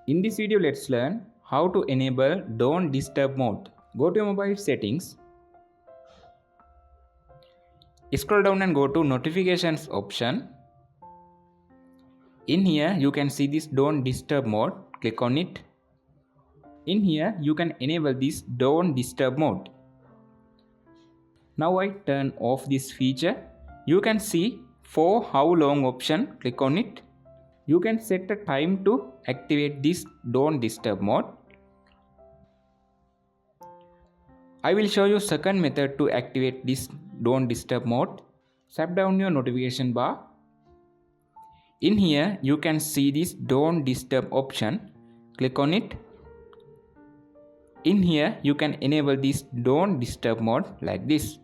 In this video, let's learn how to enable Don't Disturb mode. Go to mobile settings. Scroll down and go to notifications option. In here, you can see this Don't Disturb mode. Click on it. In here, you can enable this Don't Disturb mode. Now I turn off this feature. You can see for how long option. Click on it. You can set a time to activate this Don't Disturb mode. I will show you second method to activate this Don't Disturb mode. Swipe down your notification bar. In here you can see this Don't Disturb option. Click on it. In here you can enable this Don't Disturb mode like this.